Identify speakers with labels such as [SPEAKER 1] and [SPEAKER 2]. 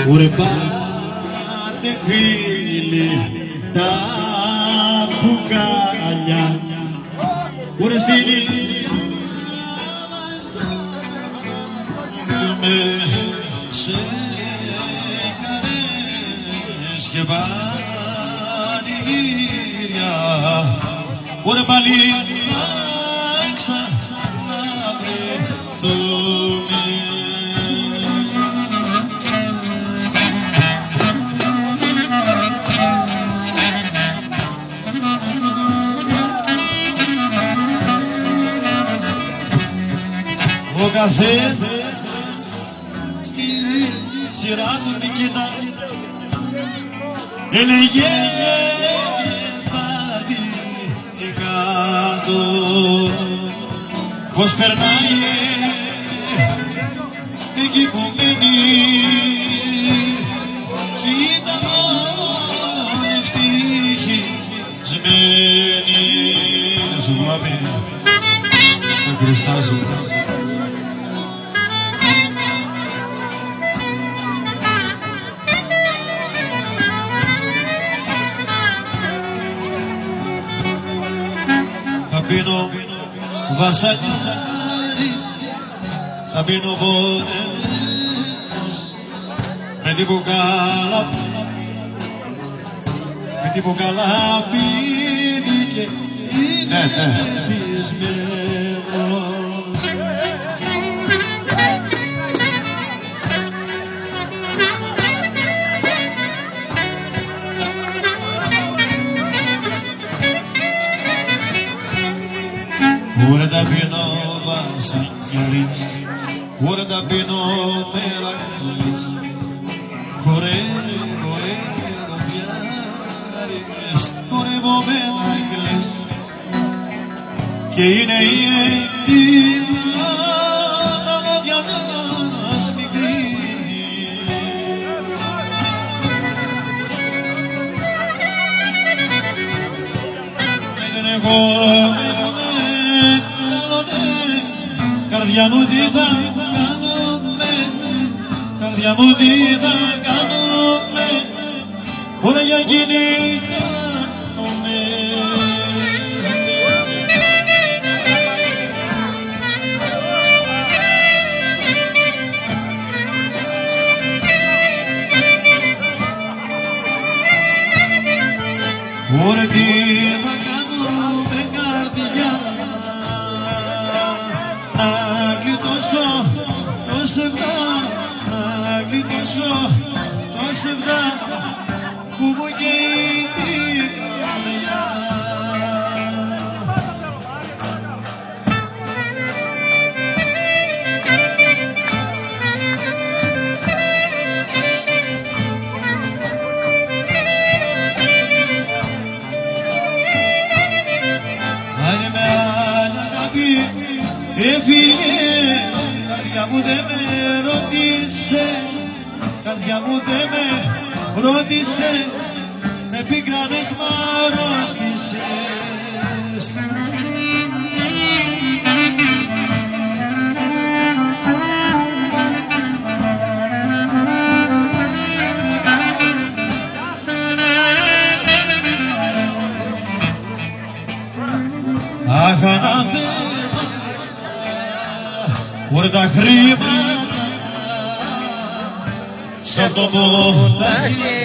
[SPEAKER 1] Ωρε πάτε φίλοι τα μπουκάλια, ωρε στην με σε καρές και πανηγύρια, ωρε πάλι θα ξαναβρεθούμε. Ο καθένας στη σειρά του Νικήτα έλεγε τα δικά του πως περνάει εκεί που μένει κι ήταν όλοι ευτυχισμένοι. Σου μάμη τα κρυστάζω. Θα πίνω βασανιζάρης, θα πίνω πονεμένος με την που καλά πίνει και είναι εθισμένος. Ωρε τα πίνω βασανιάρης, ωρε τα πίνω μερακλής, χορεύω ερωτιάρικες, χορεύω μερακλής και είναι η αιτία τα λόγια μιας μικρής. Δεν έχω καρδιά μου τι θα κάνουμε, καρδιά μου τι θα κάνουμε, ωραία για εκείνη κάνουμε. Ωραία τι θα κάνουμε καρδιά, να γλιτώσω το σεβδά, να γλιτώσω το σεβδά που μου καίει την καρδιά. Αν με άλλη αγάπη έφυγες, καρδιά μου δεν με ρώτησες, καρδιά μου δεν με ρώτησες, με πίκρανες μ' αρρώστησες. Αχ, ανάθεμα, ωρε τα χρήματα σ' αυτό το μοντάγε